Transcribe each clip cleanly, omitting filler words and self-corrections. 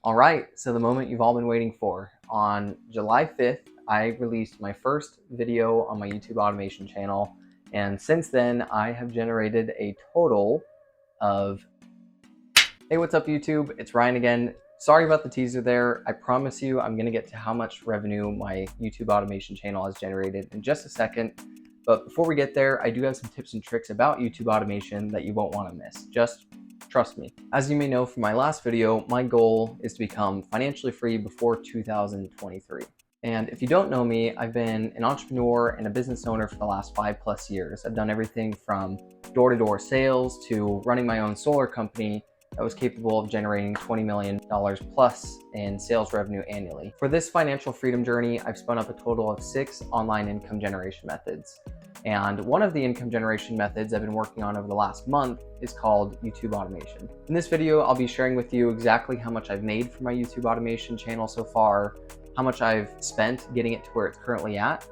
All right, so the moment you've all been waiting for. On July 5th, I released my first video on my YouTube automation channel, and since then I have generated a total of... Hey, what's up YouTube? It's Ryan again. Sorry about the teaser there. I promise you I'm gonna get to how much revenue my YouTube automation channel has generated in just a second. But before we get there, I do have some tips and tricks about YouTube automation that you won't want to miss. Just trust me. As you may know from my last video, my goal is to become financially free before 2023. And if you don't know me, I've been an entrepreneur and a business owner for the last 5+ years. I've done everything from door-to-door sales to running my own solar company that was capable of generating $20 million plus in sales revenue annually. For this financial freedom journey, I've spun up a total of 6 online income generation methods. And one of the income generation methods I've been working on over the last month is called YouTube automation. In this video, I'll be sharing with you exactly how much I've made for my YouTube automation channel so far, how much I've spent getting it to where it's currently at,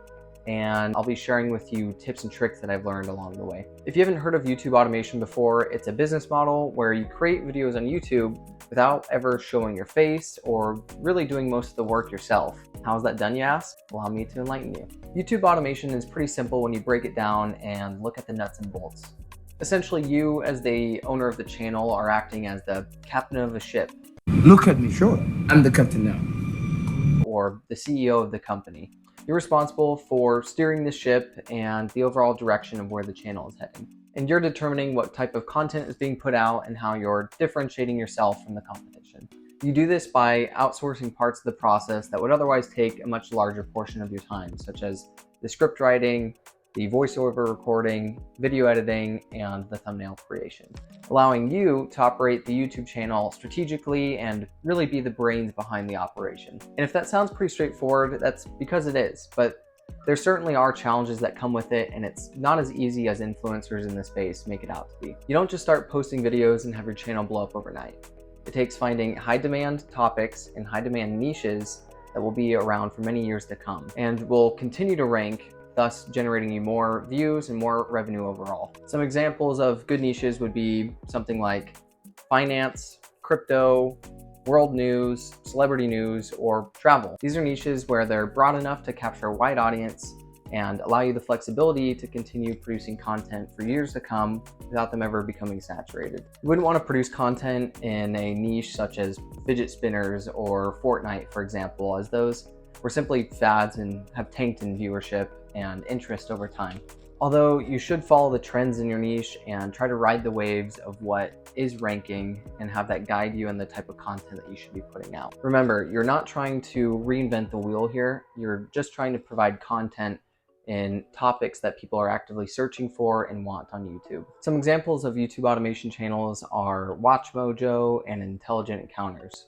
and I'll be sharing with you tips and tricks that I've learned along the way. If you haven't heard of YouTube automation before, it's a business model where you create videos on YouTube without ever showing your face or really doing most of the work yourself. How's that done, you ask? Allow me to enlighten you. YouTube automation is pretty simple when you break it down and look at the nuts and bolts. Essentially, you as the owner of the channel are acting as the captain of a ship. Look at me, sure. I'm the captain now. Or the CEO of the company. You're responsible for steering the ship and the overall direction of where the channel is heading. And you're determining what type of content is being put out and how you're differentiating yourself from the competition. You do this by outsourcing parts of the process that would otherwise take a much larger portion of your time, such as the script writing, the voiceover recording, video editing, and the thumbnail creation, allowing you to operate the YouTube channel strategically and really be the brains behind the operation. And if that sounds pretty straightforward, that's because it is, but there certainly are challenges that come with it, and it's not as easy as influencers in this space make it out to be. You don't just start posting videos and have your channel blow up overnight. It takes finding high demand topics and high demand niches that will be around for many years to come and will continue to rank, thus generating you more views and more revenue overall. Some examples of good niches would be something like finance, crypto, world news, celebrity news, or travel. These are niches where they're broad enough to capture a wide audience and allow you the flexibility to continue producing content for years to come without them ever becoming saturated. You wouldn't want to produce content in a niche such as fidget spinners or Fortnite, for example, as those were simply fads and have tanked in viewership and interest over time. Although you should follow the trends in your niche and try to ride the waves of what is ranking and have that guide you in the type of content that you should be putting out. Remember, you're not trying to reinvent the wheel here. You're just trying to provide content in topics that people are actively searching for and want on YouTube. Some examples of YouTube automation channels are Watch Mojo and Intelligent Encounters.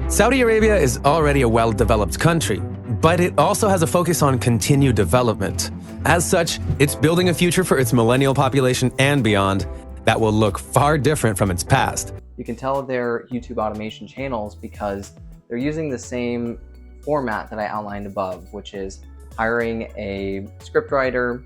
Saudi Arabia is already a well-developed country, but it also has a focus on continued development. As such, it's building a future for its millennial population and beyond that will look far different from its past. You can tell they're YouTube automation channels because they're using the same format that I outlined above, which is hiring a scriptwriter,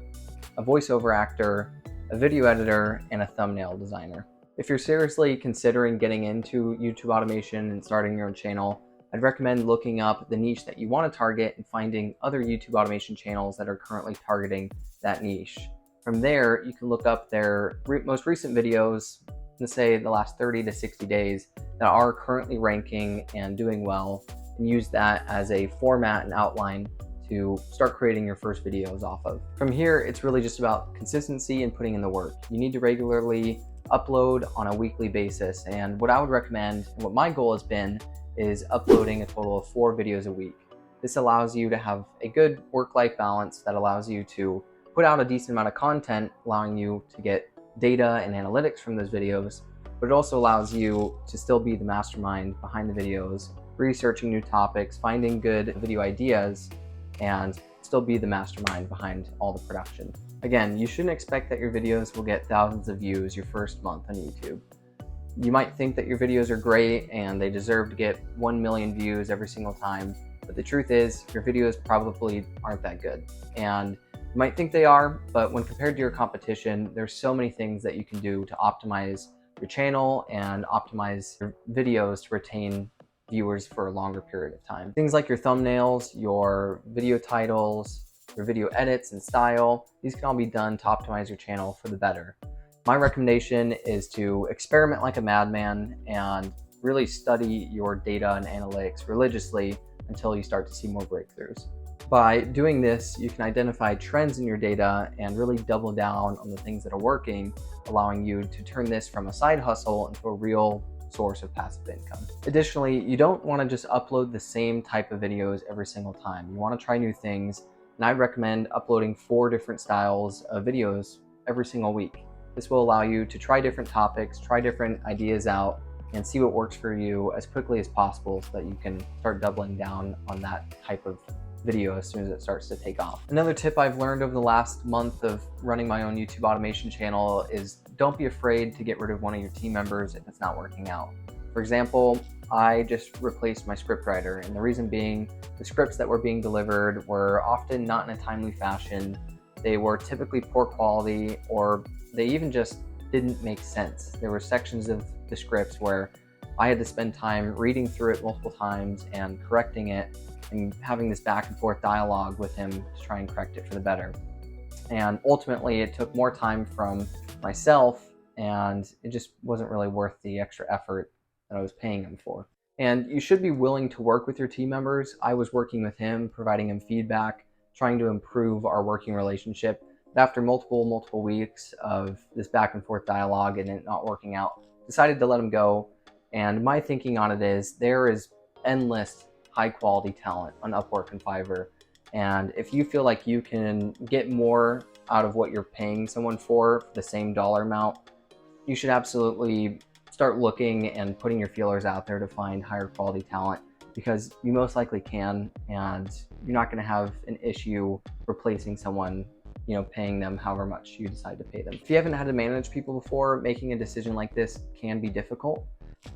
a voiceover actor, a video editor, and a thumbnail designer. If you're seriously considering getting into YouTube automation and starting your own channel, I'd recommend looking up the niche that you want to target and finding other YouTube automation channels that are currently targeting that niche. From there, you can look up their most recent videos, let's say the last 30 to 60 days, that are currently ranking and doing well, and use that as a format and outline to start creating your first videos off of. From here, it's really just about consistency and putting in the work. You need to regularly upload on a weekly basis, and what I would recommend, and what my goal has been, is uploading a total of 4 videos a week. This allows you to have a good work-life balance that allows you to put out a decent amount of content, allowing you to get data and analytics from those videos, but it also allows you to still be the mastermind behind the videos, researching new topics, finding good video ideas, and still be the mastermind behind all the production. Again, you shouldn't expect that your videos will get thousands of views your first month on YouTube. You might think that your videos are great and they deserve to get 1 million views every single time, but the truth is your videos probably aren't that good. And you might think they are, but when compared to your competition, there's so many things that you can do to optimize your channel and optimize your videos to retain viewers for a longer period of time. Things like your thumbnails, your video titles, your video edits and style, these can all be done to optimize your channel for the better. My recommendation is to experiment like a madman and really study your data and analytics religiously until you start to see more breakthroughs. By doing this, you can identify trends in your data and really double down on the things that are working, allowing you to turn this from a side hustle into a real source of passive income. Additionally, you don't want to just upload the same type of videos every single time. You want to try new things, and I recommend uploading 4 different styles of videos every single week. This will allow you to try different topics, try different ideas out, and see what works for you as quickly as possible so that you can start doubling down on that type of video as soon as it starts to take off. Another tip I've learned over the last month of running my own YouTube automation channel is don't be afraid to get rid of one of your team members if it's not working out. For example, I just replaced my scriptwriter, and the reason being the scripts that were being delivered were often not in a timely fashion. They were typically poor quality, or they even just didn't make sense. There were sections of the scripts where I had to spend time reading through it multiple times and correcting it and having this back and forth dialogue with him to try and correct it for the better. And ultimately, it took more time from myself, and it just wasn't really worth the extra effort that I was paying him for. And you should be willing to work with your team members. I was working with him, providing him feedback, trying to improve our working relationship. But after multiple weeks of this back and forth dialogue and it not working out, decided to let him go. And my thinking on it is there is endless high quality talent on Upwork and Fiverr. And if you feel like you can get more out of what you're paying someone for the same dollar amount, you should absolutely start looking and putting your feelers out there to find higher quality talent, because you most likely can, and you're not going to have an issue replacing someone, paying them however much you decide to pay them. If you haven't had to manage people before, making a decision like this can be difficult.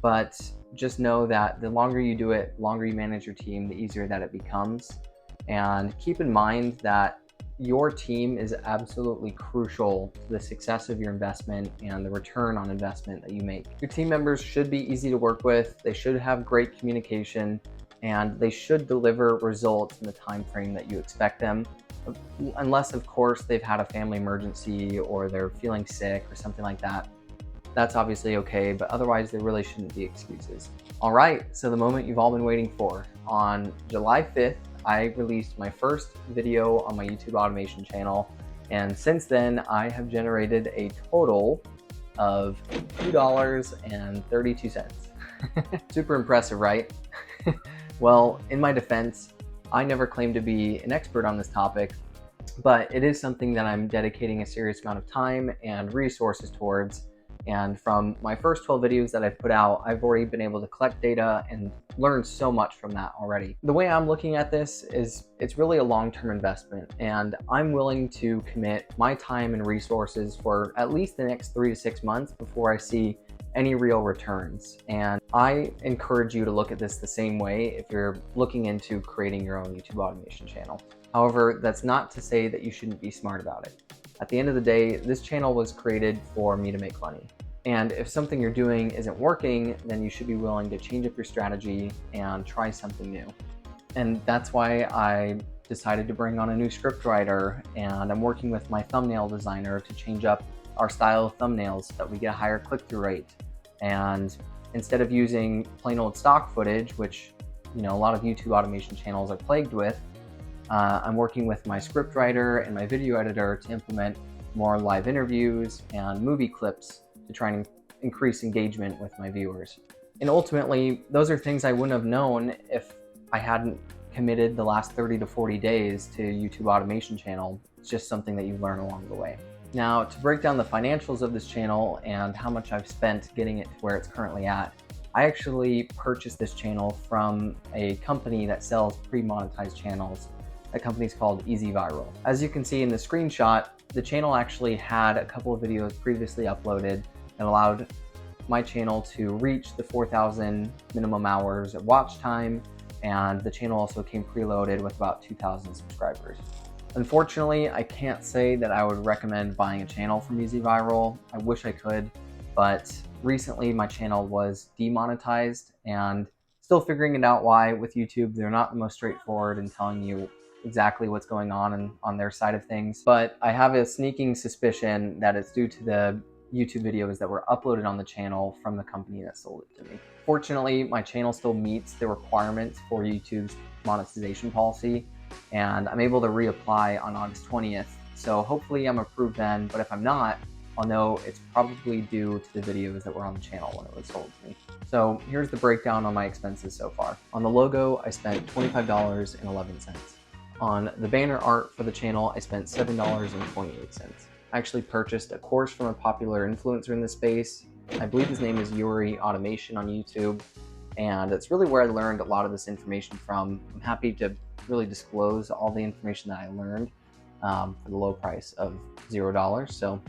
But just know that the longer you do it, the longer you manage your team, the easier that it becomes. And keep in mind that your team is absolutely crucial to the success of your investment and the return on investment that you make. Your team members should be easy to work with, they should have great communication, and they should deliver results in the time frame that you expect them. Unless, of course, they've had a family emergency or they're feeling sick or something like that. That's obviously okay, but otherwise there really shouldn't be excuses. All right, so the moment you've all been waiting for. On July 5th, I released my first video on my YouTube automation channel, and since then I have generated a total of $2.32. Super impressive, right? Well, in my defense, I never claimed to be an expert on this topic, but it is something that I'm dedicating a serious amount of time and resources towards. And from my first 12 videos that I've put out, I've already been able to collect data and learn so much from that already. The way I'm looking at this is it's really a long-term investment, and I'm willing to commit my time and resources for at least the next 3 to 6 months before I see any real returns. And I encourage you to look at this the same way if you're looking into creating your own YouTube automation channel. However, that's not to say that you shouldn't be smart about it. At the end of the day, this channel was created for me to make money. And if something you're doing isn't working, then you should be willing to change up your strategy and try something new. And that's why I decided to bring on a new scriptwriter, and I'm working with my thumbnail designer to change up our style of thumbnails so that we get a higher click-through rate. And instead of using plain old stock footage, which a lot of YouTube automation channels are plagued with, I'm working with my scriptwriter and my video editor to implement more live interviews and movie clips to try and increase engagement with my viewers. And ultimately, those are things I wouldn't have known if I hadn't committed the last 30 to 40 days to YouTube automation channel. It's just something that you learn along the way. Now, to break down the financials of this channel and how much I've spent getting it to where it's currently at, I actually purchased this channel from a company that sells pre-monetized channels. That company's called Easy Viral. As you can see in the screenshot, the channel actually had a couple of videos previously uploaded that allowed my channel to reach the 4,000 minimum hours of watch time, and the channel also came preloaded with about 2,000 subscribers. Unfortunately, I can't say that I would recommend buying a channel from Easy Viral. I wish I could, but recently my channel was demonetized, and still figuring it out why with YouTube. They're not the most straightforward in telling you exactly what's going on their side of things. But I have a sneaking suspicion that it's due to the YouTube videos that were uploaded on the channel from the company that sold it to me. Fortunately, my channel still meets the requirements for YouTube's monetization policy, and I'm able to reapply on August 20th. So hopefully I'm approved then, but if I'm not, I'll know it's probably due to the videos that were on the channel when it was sold to me. So here's the breakdown on my expenses so far. On the logo, I spent $25.11. On the banner art for the channel, I spent $7.28. I actually purchased a course from a popular influencer in this space. I believe his name is Yuri Automation on YouTube, and it's really where I learned a lot of this information from. I'm happy to really disclose all the information that I learned for the low price of $0. So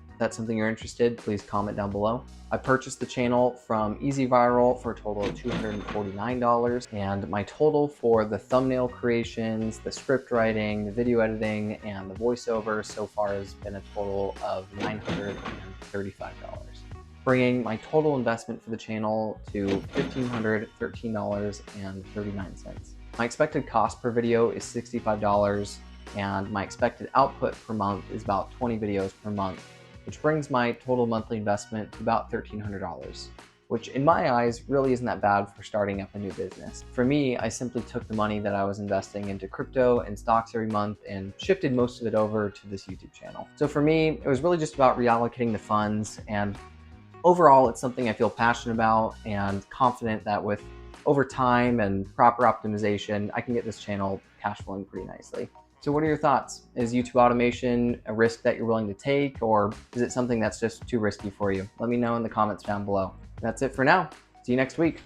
if that's something you're interested, please comment down below. I purchased the channel from Easy Viral for a total of $249, and my total for the thumbnail creations, the script writing, the video editing, and the voiceover so far has been a total of $935, bringing my total investment for the channel to $1,513.39. My expected cost per video is $65, and my expected output per month is about 20 videos per month, which brings my total monthly investment to about $1,300, which in my eyes really isn't that bad for starting up a new business. For me, I simply took the money that I was investing into crypto and stocks every month and shifted most of it over to this YouTube channel. So for me, it was really just about reallocating the funds, and overall, it's something I feel passionate about and confident that with over time and proper optimization, I can get this channel cash flowing pretty nicely. So what are your thoughts? Is YouTube automation a risk that you're willing to take, or is it something that's just too risky for you? Let me know in the comments down below. That's it for now. See you next week.